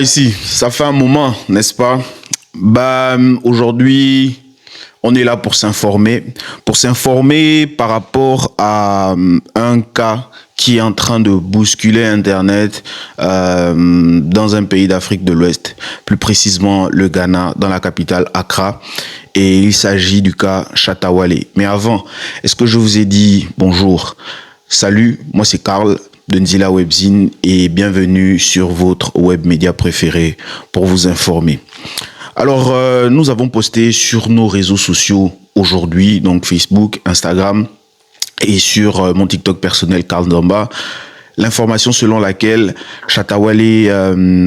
Ici, ça fait un moment, n'est-ce pas? Aujourd'hui, on est là pour s'informer par rapport à un cas qui est en train de bousculer Internet dans un pays d'Afrique de l'Ouest, plus précisément le Ghana, dans la capitale Accra. Et il s'agit du cas Shatta Wale. Mais avant, est-ce que je vous ai dit bonjour? Salut, moi c'est Karl de Nzila Webzine et bienvenue sur votre web média préféré pour vous informer. Alors, nous avons posté sur nos réseaux sociaux aujourd'hui, donc Facebook, Instagram et sur mon TikTok personnel Karl Ndamba, l'information selon laquelle Shatta Wale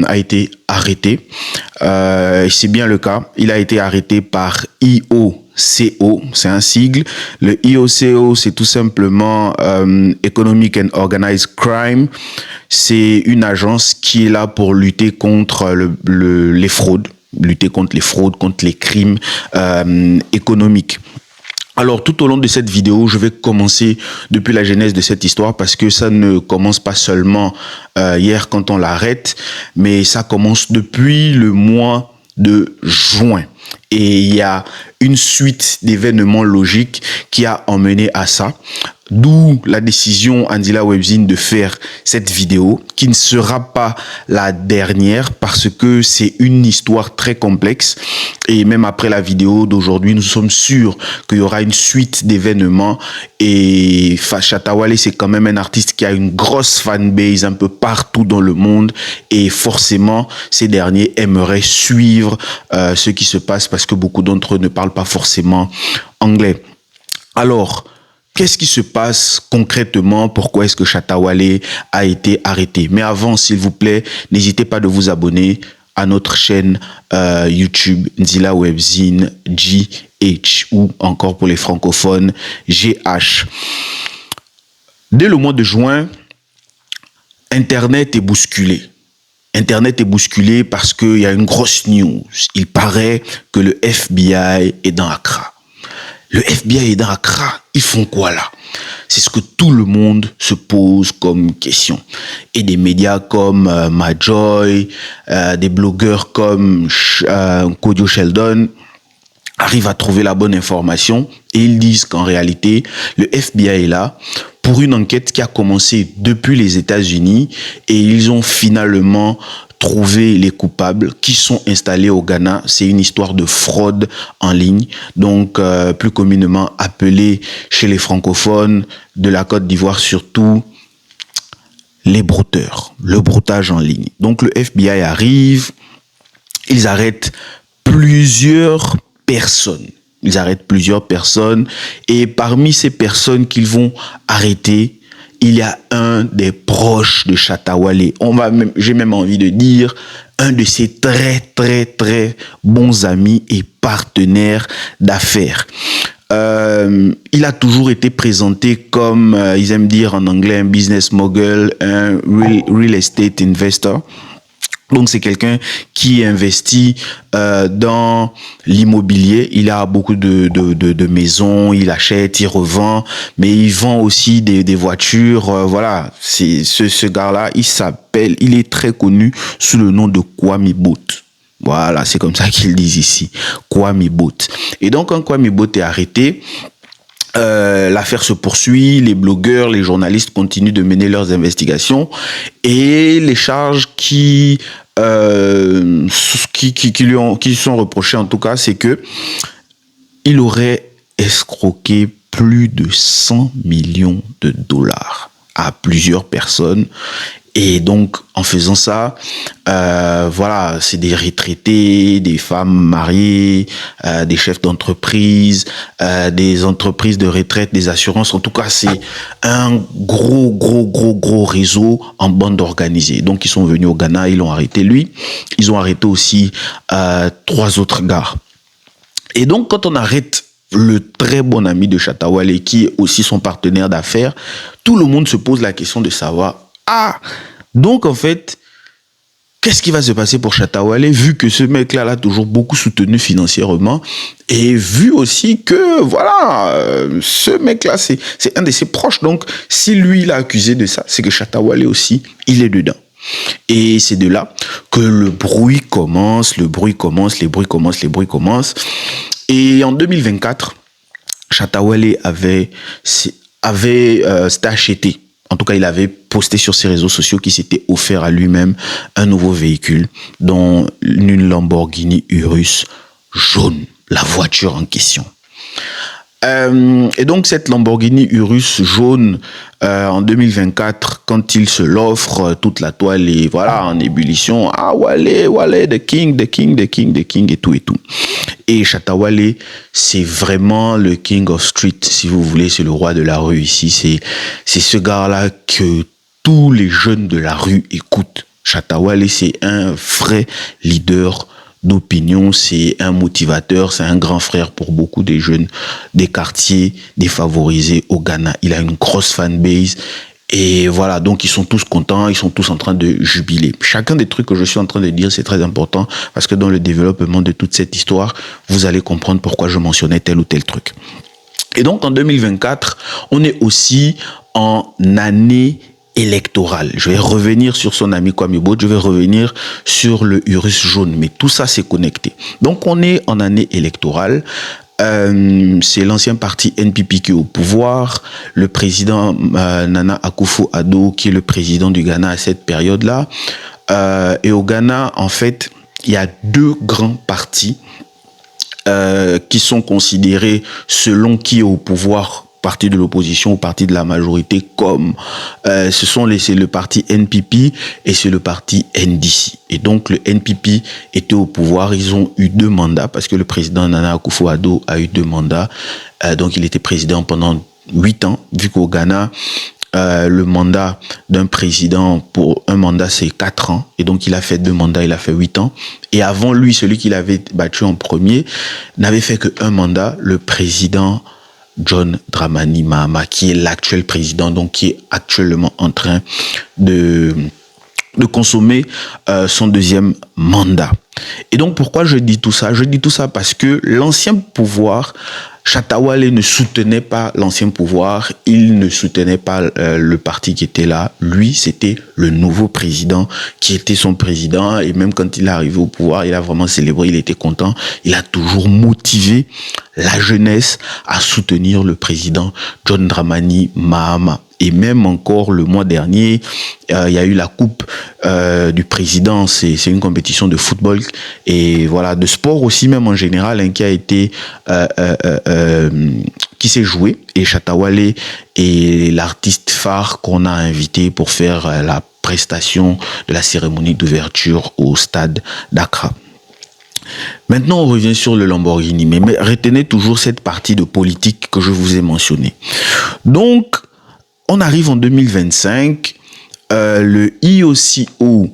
a été arrêté. C'est bien le cas. Il a été arrêté par IOCO, c'est un sigle. Le IOCO, c'est tout simplement Economic and Organized Crime. C'est une agence qui est là pour lutter contre les fraudes, contre les crimes économiques. Alors, tout au long de cette vidéo, je vais commencer depuis la genèse de cette histoire parce que ça ne commence pas seulement hier quand on l'arrête, mais ça commence depuis le mois de juin. Et il y a une suite d'événements logiques qui a emmené à ça. D'où la décision Nzila Webzine de faire cette vidéo qui ne sera pas la dernière parce que c'est une histoire très complexe et même après la vidéo d'aujourd'hui, nous sommes sûrs qu'il y aura une suite d'événements et Shatta Wale, c'est quand même un artiste qui a une grosse fanbase un peu partout dans le monde et forcément, ces derniers aimeraient suivre ce qui se passe parce que beaucoup d'entre eux ne parlent pas forcément anglais. Alors, qu'est-ce qui se passe concrètement? Pourquoi est-ce que Shatta Wale a été arrêté? Mais avant, s'il vous plaît, n'hésitez pas de vous abonner à notre chaîne YouTube Nzila Webzine GH ou encore pour les francophones GH. Dès le mois de juin, Internet est bousculé. Internet est bousculé parce qu'il y a une grosse news. Il paraît que le FBI est dans Accra. Le FBI est dans Accra. Ils font quoi là? C'est ce que tout le monde se pose comme question. Et des médias comme Majoy, des blogueurs comme Kojo Sheldon arrivent à trouver la bonne information et ils disent qu'en réalité, le FBI est là pour une enquête qui a commencé depuis les États-Unis et ils ont finalement trouver les coupables qui sont installés au Ghana. C'est une histoire de fraude en ligne, donc plus communément appelée chez les francophones de la Côte d'Ivoire surtout les brouteurs, le broutage en ligne. Donc le FBI arrive, ils arrêtent plusieurs personnes. Et parmi ces personnes qu'ils vont arrêter, il y a un des proches de Shatta Wale. J'ai même envie de dire, un de ses très bons amis et partenaires d'affaires. Il a toujours été présenté comme, ils aiment dire en anglais, un business mogul, un real estate investor. Donc, c'est quelqu'un qui investit dans l'immobilier. Il a beaucoup de maisons, il achète, il revend, mais il vend aussi des voitures. Voilà, c'est ce gars-là, il est très connu sous le nom de Kwame Boat. Voilà, c'est comme ça qu'ils disent ici, Kwame Boat. Et donc, quand Kwame Boat est arrêté, l'affaire se poursuit, les blogueurs, les journalistes continuent de mener leurs investigations et les charges qui sont reprochées en tout cas, c'est que il aurait escroqué plus de 100 millions de dollars à plusieurs personnes. Et donc, en faisant ça, voilà, c'est des retraités, des femmes mariées, des chefs d'entreprise, des entreprises de retraite, des assurances. En tout cas, c'est un gros réseau en bande organisée. Donc, ils sont venus au Ghana, ils l'ont arrêté lui. Ils ont arrêté aussi 3 autres gars. Et donc, quand on arrête le très bon ami de Shatta Wale, qui est aussi son partenaire d'affaires, tout le monde se pose la question de savoir, donc en fait, qu'est-ce qui va se passer pour Shatta Wale, vu que ce mec-là l'a toujours beaucoup soutenu financièrement, et vu aussi que, voilà, ce mec-là, c'est un de ses proches. Donc, si lui l'a accusé de ça, c'est que Shatta Wale aussi, il est dedans. Et c'est de là que le bruit commence, les bruits commencent. Et en 2024, Shatta Wale s'était acheté. En tout cas, il avait posté sur ses réseaux sociaux qu'il s'était offert à lui-même un nouveau véhicule, dont une Lamborghini Urus jaune, la voiture en question. Et donc cette Lamborghini Urus jaune en 2024, quand il se l'offre, toute la toile est voilà en ébullition. Ah Wale, the king et tout et tout. Et Shatta Wale, c'est vraiment le king of street, si vous voulez, c'est le roi de la rue ici. C'est ce gars-là que tous les jeunes de la rue écoutent. Shatta Wale, c'est un vrai leader d'opinion, c'est un motivateur, c'est un grand frère pour beaucoup des jeunes des quartiers défavorisés au Ghana. Il a une grosse fanbase et voilà, donc ils sont tous contents, ils sont tous en train de jubiler. Chacun des trucs que je suis en train de dire, c'est très important parce que dans le développement de toute cette histoire, vous allez comprendre pourquoi je mentionnais tel ou tel truc. Et donc en 2024, on est aussi en année électorale. Je vais revenir sur son ami Kwame Bot, je vais revenir sur le Urus jaune, mais tout ça c'est connecté. Donc on est en année électorale. C'est l'ancien parti NPP qui est au pouvoir, le président Nana Akufo-Addo qui est le président du Ghana à cette période-là. Et au Ghana, en fait, il y a deux grands partis qui sont considérés selon qui est au pouvoir, parti de l'opposition ou parti de la majorité, comme c'est le parti NPP et c'est le parti NDC. Et donc le NPP était au pouvoir, ils ont eu 2 mandats parce que le président Nana Akufo-Addo a eu 2 mandats, donc il était président pendant 8 ans, vu qu'au Ghana le mandat d'un président pour un mandat c'est 4 ans et donc il a fait 2 mandats, il a fait 8 ans et avant lui, celui qu'il avait battu en premier n'avait fait que 1 mandat, le président John Dramani Mahama, qui est l'actuel président, donc qui est actuellement en train de consommer son 2e mandat. Et donc pourquoi je dis tout ça? Je dis tout ça parce que l'ancien pouvoir, Shatta Wale ne soutenait pas l'ancien pouvoir, il ne soutenait pas le parti qui était là. Lui, c'était le nouveau président qui était son président. Et même quand il est arrivé au pouvoir, il a vraiment célébré, il était content. Il a toujours motivé la jeunesse à soutenir le président John Dramani Mahama. Et même encore le mois dernier, il y a eu la coupe du président, c'est une compétition de football et voilà, de sport aussi même en général, hein, qui a été qui s'est joué. Et Shatta Wale est l'artiste phare qu'on a invité pour faire la prestation de la cérémonie d'ouverture au stade d'Accra. Maintenant, on revient sur le Lamborghini, mais retenez toujours cette partie de politique que je vous ai mentionnée. Donc, on arrive en 2025, le IOCO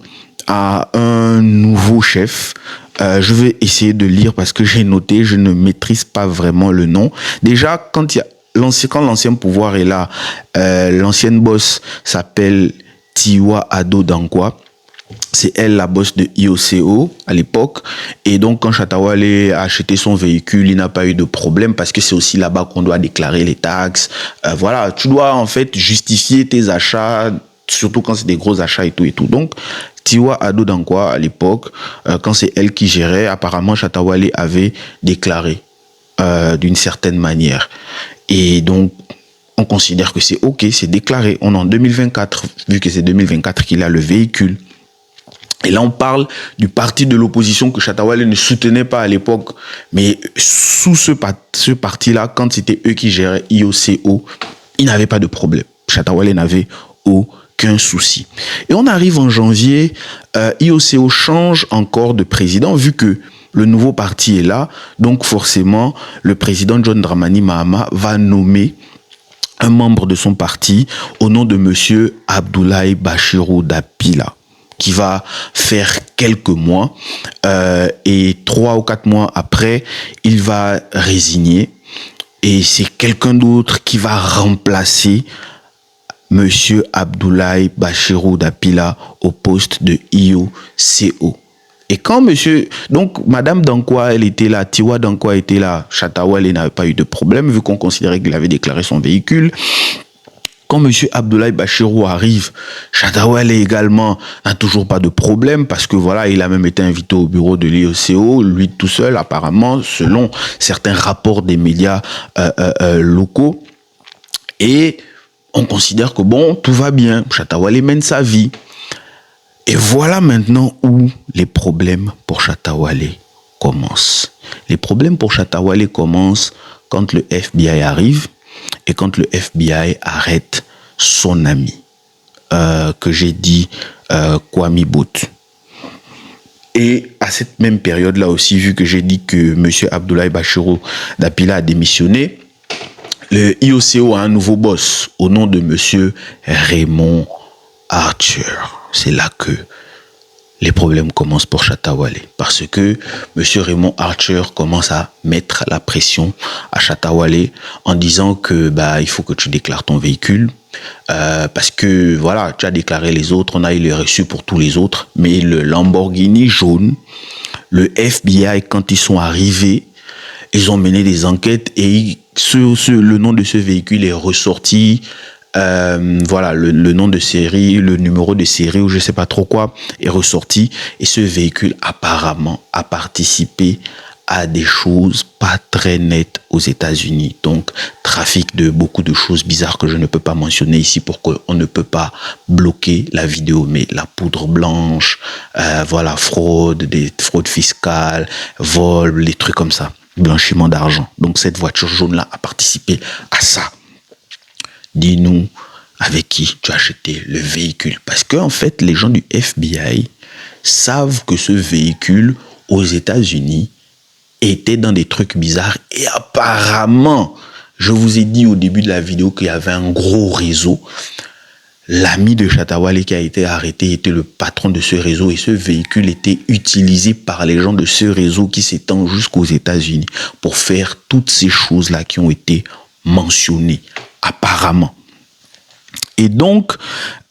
a un nouveau chef. Je vais essayer de lire parce que j'ai noté, je ne maîtrise pas vraiment le nom. Déjà, quand l'ancien pouvoir est là, l'ancienne boss s'appelle Tiwa Ado Dankwa. C'est elle la boss de IOCO à l'époque. Et donc, quand Shatta Wale a acheté son véhicule, il n'a pas eu de problème parce que c'est aussi là-bas qu'on doit déclarer les taxes. Voilà, tu dois en fait justifier tes achats, surtout quand c'est des gros achats et tout et tout. Donc, Tiwa Ado Dankwa à l'époque, quand c'est elle qui gérait, apparemment Shatta Wale avait déclaré d'une certaine manière. Et donc, on considère que c'est OK, c'est déclaré. On est en 2024, vu que c'est 2024 qu'il a le véhicule. Et là, on parle du parti de l'opposition que Shatta Wale ne soutenait pas à l'époque. Mais sous ce parti-là, quand c'était eux qui géraient IOCO, ils n'avaient pas de problème. Shatta Wale n'avait aucun souci. Et on arrive en janvier, IOCO change encore de président, vu que le nouveau parti est là. Donc forcément, le président John Dramani Mahama va nommer un membre de son parti au nom de monsieur Abdoulaye Bachirou Dapila, qui va faire quelques mois et 3 ou 4 mois après, il va résigner et c'est quelqu'un d'autre qui va remplacer monsieur Abdoulaye Bachirou Dapila au poste de IOCO. Et quand donc madame Dankwa, elle était là, Tiwa Dankwa était là, Shatta Wale n'avait pas eu de problème vu qu'on considérait qu'il avait déclaré son véhicule. quand M. Abdoulaye Bachirou arrive, Shatta Wale également n'a toujours pas de problème parce que voilà, il a même été invité au bureau de l'IOCO, lui tout seul apparemment, selon certains rapports des médias locaux. Et on considère que bon, tout va bien, Shatta Wale mène sa vie. Et voilà maintenant où les problèmes pour Shatta Wale commencent. Les problèmes pour Shatta Wale commencent quand le FBI arrive et quand le FBI arrête son ami, que j'ai dit Kwame Bout. Et à cette même période-là aussi, vu que j'ai dit que M. Abdoulaye Bachirou Dapila a démissionné, le IOCO a un nouveau boss au nom de M. Raymond Archer. C'est là que les problèmes commencent pour Shatta Wale. Parce que M. Raymond Archer commence à mettre la pression à Shatta Wale en disant que il faut que tu déclares ton véhicule. Parce que voilà, tu as déclaré les autres, on a eu les reçus pour tous les autres. Mais le Lamborghini jaune, le FBI, quand ils sont arrivés, ils ont mené des enquêtes et le nom de ce véhicule est ressorti. Voilà, le nom de série, le numéro de série ou je sais pas trop quoi est ressorti. Et ce véhicule apparemment a participé à des choses pas très nettes aux États-Unis. Donc, trafic de beaucoup de choses bizarres que je ne peux pas mentionner ici pour qu'on ne peut pas bloquer la vidéo. Mais la poudre blanche, voilà, des fraudes fiscales, vol, les trucs comme ça. Blanchiment d'argent. Donc, cette voiture jaune-là a participé à ça. Dis-nous avec qui tu as acheté le véhicule. Parce qu'en fait, les gens du FBI savent que ce véhicule aux États-Unis était dans des trucs bizarres. Et apparemment, je vous ai dit au début de la vidéo qu'il y avait un gros réseau. L'ami de Shatta Wale qui a été arrêté était le patron de ce réseau et ce véhicule était utilisé par les gens de ce réseau qui s'étend jusqu'aux États-Unis pour faire toutes ces choses-là qui ont été mentionnées. Apparemment. Et donc,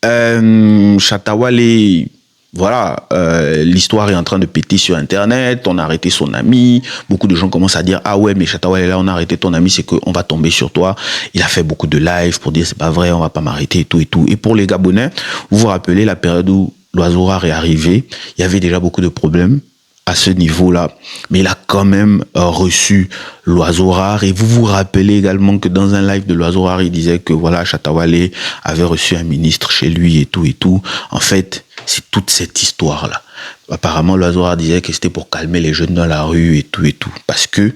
Shatta Wale, voilà, l'histoire est en train de péter sur Internet, on a arrêté son ami, beaucoup de gens commencent à dire, ah ouais, mais Shatta Wale, là, on a arrêté ton ami, c'est qu'on va tomber sur toi. Il a fait beaucoup de lives pour dire, c'est pas vrai, on va pas m'arrêter et tout et tout. Et pour les Gabonais, vous vous rappelez la période où l'oiseau rare est arrivé, il y avait déjà beaucoup de problèmes à ce niveau-là, mais il a quand même reçu l'oiseau rare. Et vous vous rappelez également que dans un live de l'oiseau rare, il disait que voilà, Shatta Wale avait reçu un ministre chez lui et tout et tout. En fait, c'est toute cette histoire-là. Apparemment, l'oiseau rare disait que c'était pour calmer les jeunes dans la rue et tout et tout. Parce que,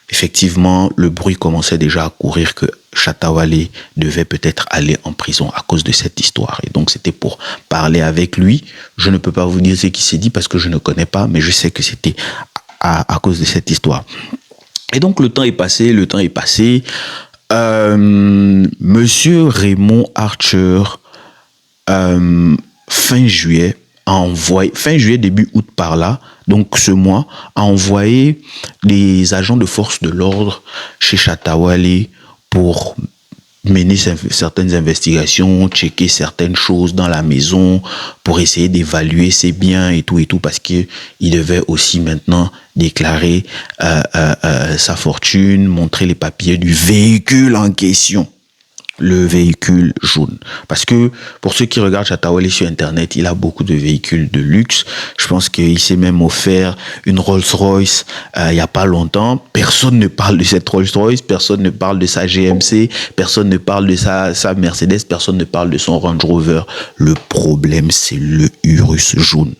effectivement, le bruit commençait déjà à courir que Shatta Wale devait peut-être aller en prison à cause de cette histoire. Et donc, c'était pour parler avec lui. Je ne peux pas vous dire ce qui s'est dit parce que je ne connais pas, mais je sais que c'était à cause de cette histoire. Et donc, le temps est passé. Monsieur Raymond Archer, fin juillet, début août par là, donc ce mois, a envoyé des agents de force de l'ordre chez Shatta Wale pour mener certaines investigations, checker certaines choses dans la maison, pour essayer d'évaluer ses biens et tout, parce qu'il devait aussi maintenant déclarer sa fortune, montrer les papiers du véhicule en question. Le véhicule jaune. Parce que pour ceux qui regardent Shatta Wale sur Internet, il a beaucoup de véhicules de luxe. Je pense qu'il s'est même offert une Rolls-Royce il n'y a pas longtemps. Personne ne parle de cette Rolls-Royce, personne ne parle de sa GMC, personne ne parle de sa Mercedes, personne ne parle de son Range Rover. Le problème, c'est le Urus jaune.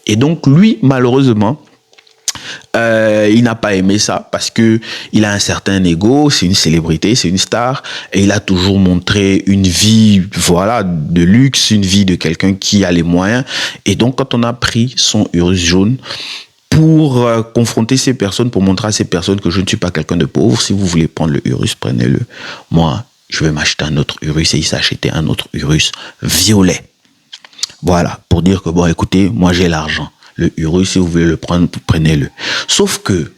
Et donc, lui, malheureusement, il n'a pas aimé ça parce que il a un certain ego, c'est une célébrité, c'est une star et il a toujours montré une vie, voilà, de luxe, une vie de quelqu'un qui a les moyens. Et donc, quand on a pris son Urus jaune pour confronter ces personnes, pour montrer à ces personnes que je ne suis pas quelqu'un de pauvre, si vous voulez prendre le Urus, prenez-le. Moi, je vais m'acheter un autre Urus et il s'est acheté un autre Urus violet. Voilà, pour dire que bon, écoutez, moi j'ai l'argent. Le Urus, si vous voulez le prendre, prenez-le. Sauf que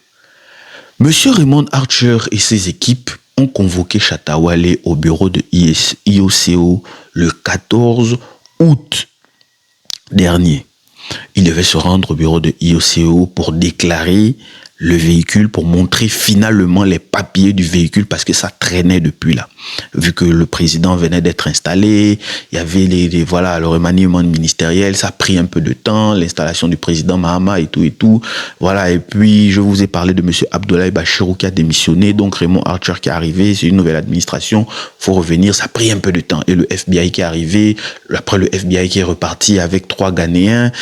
M. Raymond Archer et ses équipes ont convoqué Shatta Wale au bureau de IOCO le 14 août dernier. Il devait se rendre au bureau de IOCO pour déclarer le véhicule pour montrer finalement les papiers du véhicule parce que ça traînait depuis là. Vu que le président venait d'être installé, il y avait voilà, le remaniement ministériel, ça a pris un peu de temps, l'installation du président Mahama et tout. Voilà, et puis je vous ai parlé de monsieur Abdoulaye Bachirou qui a démissionné, donc Raymond Archer qui est arrivé, c'est une nouvelle administration, faut revenir, ça a pris un peu de temps. Et le FBI qui est arrivé, après le FBI qui est reparti avec 3 Ghanéens,